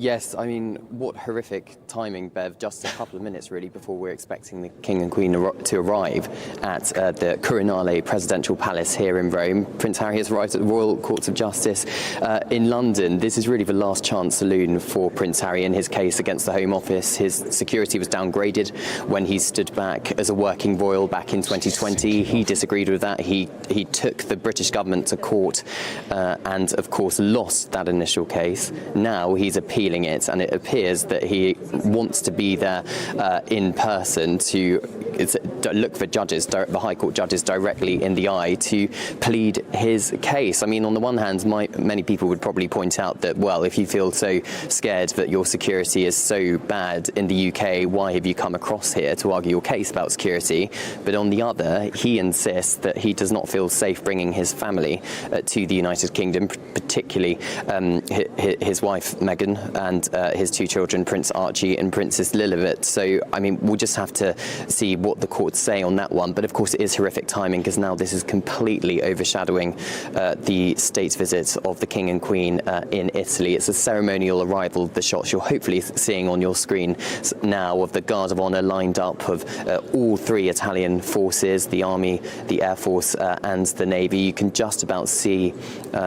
Yes, I mean, what horrific timing, Bev. Just a couple of minutes, really, before we're expecting the King and Queen to arrive at the Quirinale Presidential Palace here in Rome. Prince Harry has arrived at the Royal Courts of Justice in London. This is really the last chance saloon for Prince Harry in his case against the Home Office. His security was downgraded when he stood back as a working royal back in 2020. He disagreed with that. He took the British government to court and, of course, lost that initial case. Now he's appealing it, and it appears that he wants to be there in person to look for judges, the High Court judges, directly in the eye to plead his case. I mean, on the one hand, many people would probably point out that, well, if you feel so scared that your security is so bad in the UK, why have you come across here to argue your case about security? But on the other, he insists that he does not feel safe bringing his family to the United Kingdom, particularly his wife Meghan and his two children, Prince Archie and Princess Lilibet. So, I mean, we'll just have to see what the courts say on that one. But of course, it is horrific timing because now this is completely overshadowing the state visit of the King and Queen in Italy. It's a ceremonial arrival. The shots you're hopefully seeing on your screen now of the Guard of Honour lined up of all three Italian forces, the Army, the Air Force and the Navy. You can just about see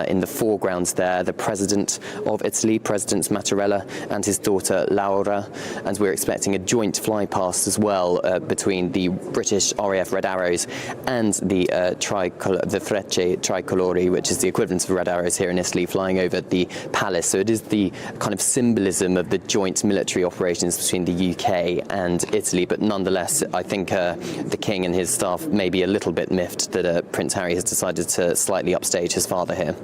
in the foregrounds there the President of Italy, President Mattarella, and his daughter Laura. And we're expecting a joint flypast as well between the British RAF Red Arrows and the Frecce Tricolori, which is the equivalent of Red Arrows here in Italy, flying over the palace. So it is the kind of symbolism of the joint military operations between the UK and Italy. But nonetheless, I think the King and his staff may be a little bit miffed that Prince Harry has decided to slightly upstage his father here.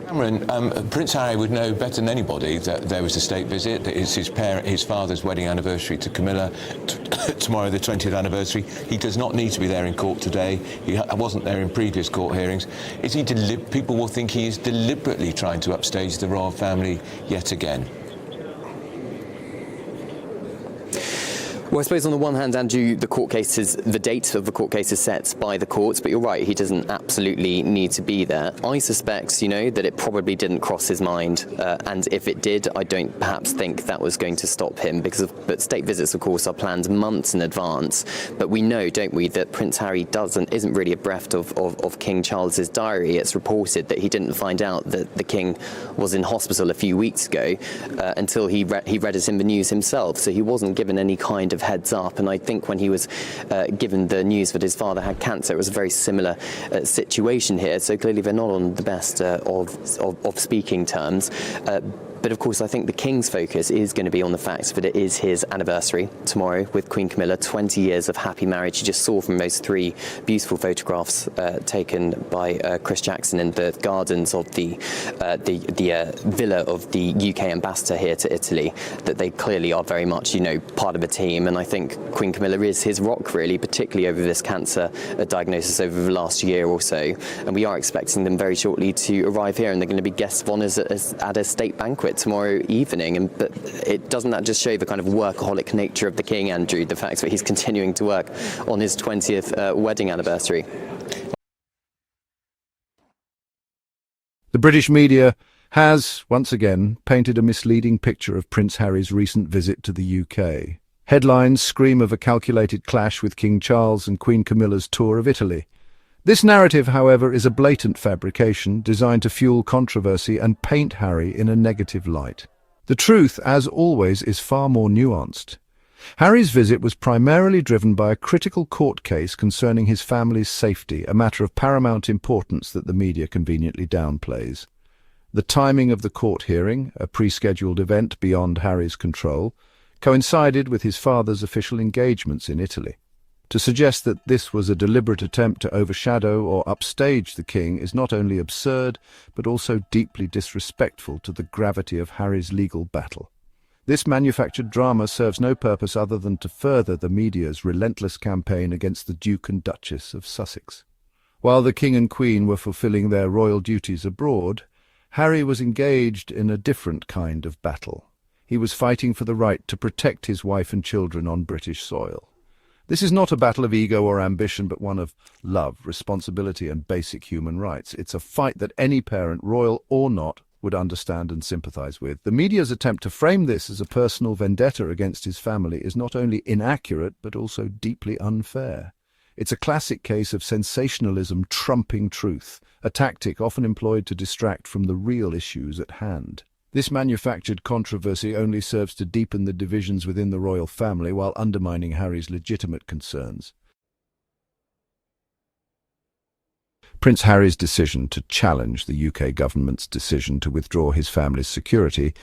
Cameron, Prince Harry would know better than anybody that there was a state visit. That it's his father's wedding anniversary to Camilla, tomorrow the 20th anniversary. He does not need to be there in court today. He wasn't there in previous court hearings. People will think he is deliberately trying to upstage the royal family yet again. Well, I suppose on the one hand, Andrew, the date of the court case is set by the courts, but you're right, he doesn't absolutely need to be there. I suspect, that it probably didn't cross his mind, and if it did, I don't perhaps think that was going to stop him, but state visits, of course, are planned months in advance. But we know, don't we, that Prince Harry isn't really abreast of King Charles's diary. It's reported that he didn't find out that the King was in hospital a few weeks ago until he read us in the news himself, so he wasn't given any kind of heads up. And I think when he was given the news that his father had cancer, it was a very similar situation here. So clearly they're not on the best of speaking terms. But of course, I think the King's focus is going to be on the fact that it is his anniversary tomorrow with Queen Camilla, 20 years of happy marriage. You just saw from those three beautiful photographs taken by Chris Jackson in the gardens of the villa of the UK ambassador here to Italy, that they clearly are very much, part of a team. And I think Queen Camilla is his rock, really, particularly over this cancer diagnosis over the last year or so. And we are expecting them very shortly to arrive here, and they're going to be guests of honours at a state banquet tomorrow evening. But doesn't that just show the kind of workaholic nature of the King, Andrew, the fact that he's continuing to work on his 20th wedding anniversary? The British media has, once again, painted a misleading picture of Prince Harry's recent visit to the UK. Headlines scream of a calculated clash with King Charles and Queen Camilla's tour of Italy. This narrative, however, is a blatant fabrication designed to fuel controversy and paint Harry in a negative light. The truth, as always, is far more nuanced. Harry's visit was primarily driven by a critical court case concerning his family's safety, a matter of paramount importance that the media conveniently downplays. The timing of the court hearing, a pre-scheduled event beyond Harry's control, coincided with his father's official engagements in Italy. To suggest that this was a deliberate attempt to overshadow or upstage the King is not only absurd, but also deeply disrespectful to the gravity of Harry's legal battle. This manufactured drama serves no purpose other than to further the media's relentless campaign against the Duke and Duchess of Sussex. While the King and Queen were fulfilling their royal duties abroad, Harry was engaged in a different kind of battle. He was fighting for the right to protect his wife and children on British soil. This is not a battle of ego or ambition, but one of love, responsibility, and basic human rights. It's a fight that any parent, royal or not, would understand and sympathise with. The media's attempt to frame this as a personal vendetta against his family is not only inaccurate, but also deeply unfair. It's a classic case of sensationalism trumping truth, a tactic often employed to distract from the real issues at hand. This manufactured controversy only serves to deepen the divisions within the royal family while undermining Harry's legitimate concerns. Prince Harry's decision to challenge the UK government's decision to withdraw his family's security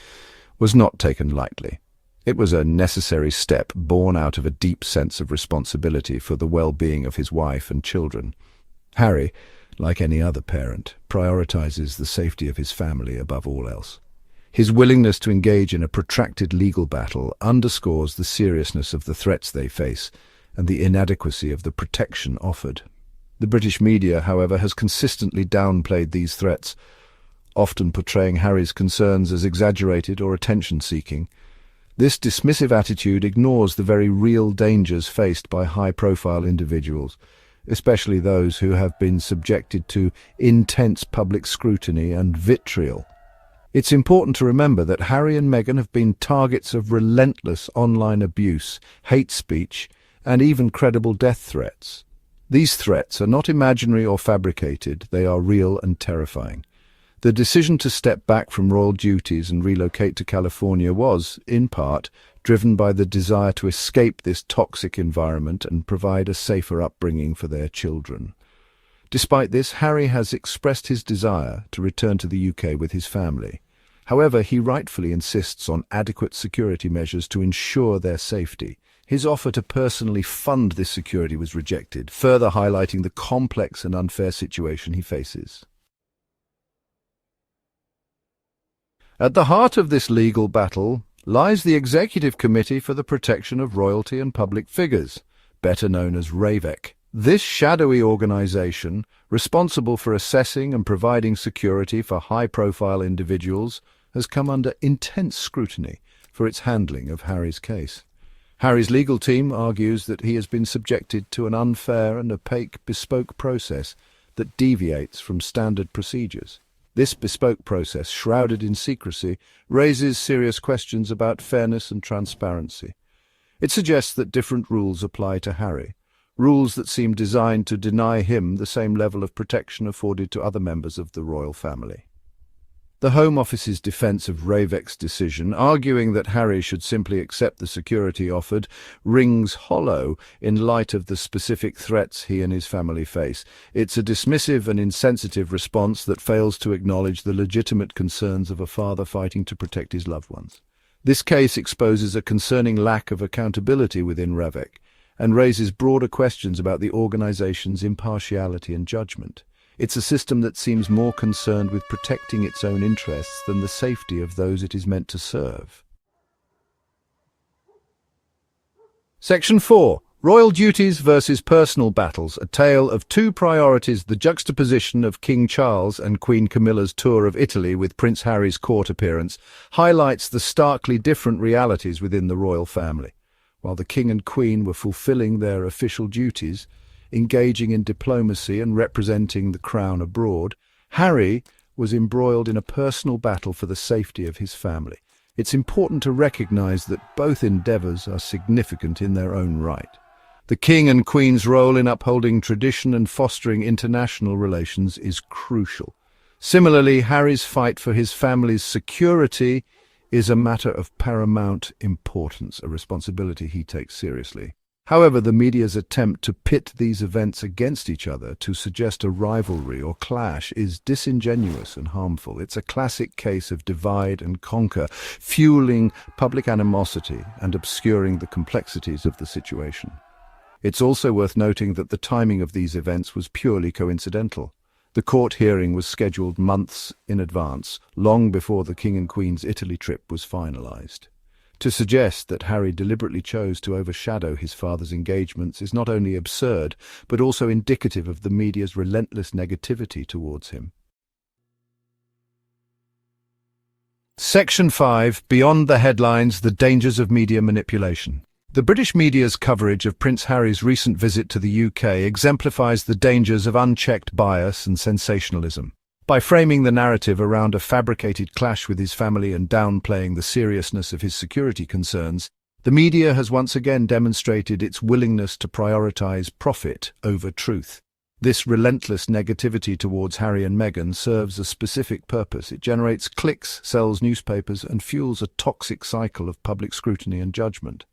was not taken lightly. It was a necessary step born out of a deep sense of responsibility for the well-being of his wife and children. Harry, like any other parent, prioritizes the safety of his family above all else. His willingness to engage in a protracted legal battle underscores the seriousness of the threats they face and the inadequacy of the protection offered. The British media, however, has consistently downplayed these threats, often portraying Harry's concerns as exaggerated or attention-seeking. This dismissive attitude ignores the very real dangers faced by high-profile individuals, especially those who have been subjected to intense public scrutiny and vitriol. It's important to remember that Harry and Meghan have been targets of relentless online abuse, hate speech, and even credible death threats. These threats are not imaginary or fabricated, they are real and terrifying. The decision to step back from royal duties and relocate to California was, in part, driven by the desire to escape this toxic environment and provide a safer upbringing for their children. Despite this, Harry has expressed his desire to return to the UK with his family. However, he rightfully insists on adequate security measures to ensure their safety. His offer to personally fund this security was rejected, further highlighting the complex and unfair situation he faces. At the heart of this legal battle lies the Executive Committee for the Protection of Royalty and Public Figures, better known as RAVEC. This shadowy organisation, responsible for assessing and providing security for high-profile individuals, has come under intense scrutiny for its handling of Harry's case. Harry's legal team argues that he has been subjected to an unfair and opaque bespoke process that deviates from standard procedures. This bespoke process, shrouded in secrecy, raises serious questions about fairness and transparency. It suggests that different rules apply to Harry, rules that seem designed to deny him the same level of protection afforded to other members of the royal family. The Home Office's defence of RAVEC's decision, arguing that Harry should simply accept the security offered, rings hollow in light of the specific threats he and his family face. It's a dismissive and insensitive response that fails to acknowledge the legitimate concerns of a father fighting to protect his loved ones. This case exposes a concerning lack of accountability within RAVEC and raises broader questions about the organisation's impartiality and judgment. It's a system that seems more concerned with protecting its own interests than the safety of those it is meant to serve. Section 4. Royal Duties versus Personal Battles, a tale of two priorities. The juxtaposition of King Charles and Queen Camilla's tour of Italy with Prince Harry's court appearance highlights the starkly different realities within the royal family. While the King and Queen were fulfilling their official duties, engaging in diplomacy and representing the crown abroad, Harry was embroiled in a personal battle for the safety of his family. It's important to recognise that both endeavours are significant in their own right. The King and Queen's role in upholding tradition and fostering international relations is crucial. Similarly, Harry's fight for his family's security is a matter of paramount importance, a responsibility he takes seriously. However, the media's attempt to pit these events against each other to suggest a rivalry or clash is disingenuous and harmful. It's a classic case of divide and conquer, fueling public animosity and obscuring the complexities of the situation. It's also worth noting that the timing of these events was purely coincidental. The court hearing was scheduled months in advance, long before the King and Queen's Italy trip was finalised. To suggest that Harry deliberately chose to overshadow his father's engagements is not only absurd, but also indicative of the media's relentless negativity towards him. Section 5. Beyond the headlines, the dangers of media manipulation. The British media's coverage of Prince Harry's recent visit to the UK exemplifies the dangers of unchecked bias and sensationalism. By framing the narrative around a fabricated clash with his family and downplaying the seriousness of his security concerns, the media has once again demonstrated its willingness to prioritize profit over truth. This relentless negativity towards Harry and Meghan serves a specific purpose. It generates clicks, sells newspapers, and fuels a toxic cycle of public scrutiny and judgment.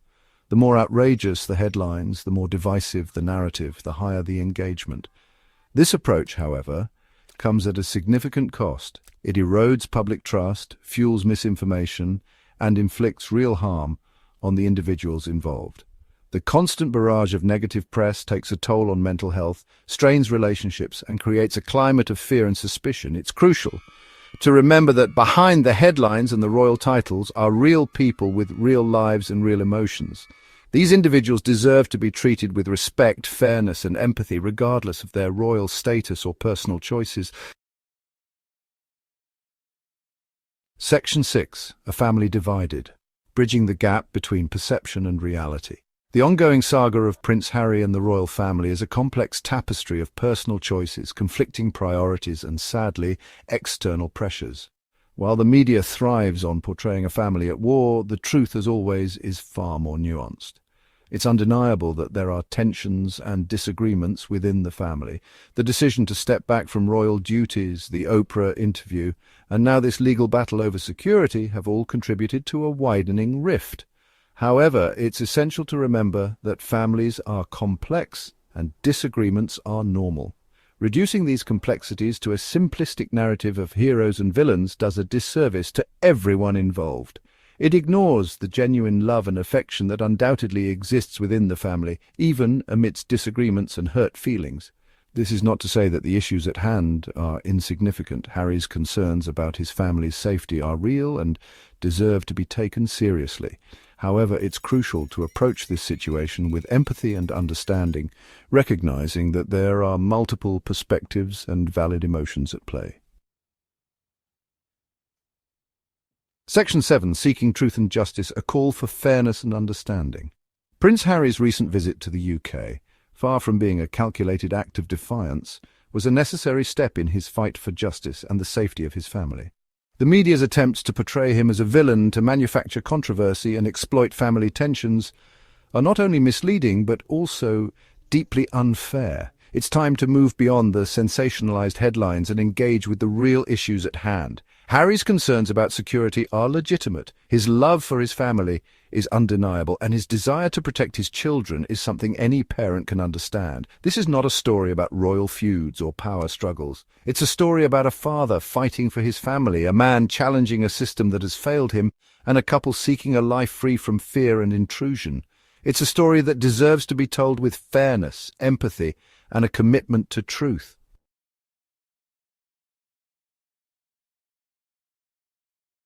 The more outrageous the headlines, the more divisive the narrative, the higher the engagement. This approach, however, comes at a significant cost. It erodes public trust, fuels misinformation, and inflicts real harm on the individuals involved. The constant barrage of negative press takes a toll on mental health, strains relationships, and creates a climate of fear and suspicion. It's crucial to remember that behind the headlines and the royal titles are real people with real lives and real emotions. These individuals deserve to be treated with respect, fairness, and empathy, regardless of their royal status or personal choices. Section 6. A family divided. Bridging the gap between perception and reality. The ongoing saga of Prince Harry and the royal family is a complex tapestry of personal choices, conflicting priorities, and sadly, external pressures. While the media thrives on portraying a family at war, the truth, as always, is far more nuanced. It's undeniable that there are tensions and disagreements within the family. The decision to step back from royal duties, the Oprah interview, and now this legal battle over security have all contributed to a widening rift. However, it's essential to remember that families are complex and disagreements are normal. Reducing these complexities to a simplistic narrative of heroes and villains does a disservice to everyone involved. It ignores the genuine love and affection that undoubtedly exists within the family, even amidst disagreements and hurt feelings. This is not to say that the issues at hand are insignificant. Harry's concerns about his family's safety are real and deserve to be taken seriously. However, it's crucial to approach this situation with empathy and understanding, recognizing that there are multiple perspectives and valid emotions at play. Section 7. Seeking Truth and Justice, a call for fairness and understanding. Prince Harry's recent visit to the UK, far from being a calculated act of defiance, was a necessary step in his fight for justice and the safety of his family. The media's attempts to portray him as a villain, to manufacture controversy and exploit family tensions are not only misleading but also deeply unfair. It's time to move beyond the sensationalized headlines and engage with the real issues at hand. Harry's concerns about security are legitimate. His love for his family is undeniable, and his desire to protect his children is something any parent can understand. This is not a story about royal feuds or power struggles. It's a story about a father fighting for his family, a man challenging a system that has failed him, and a couple seeking a life free from fear and intrusion. It's a story that deserves to be told with fairness, empathy, and a commitment to truth.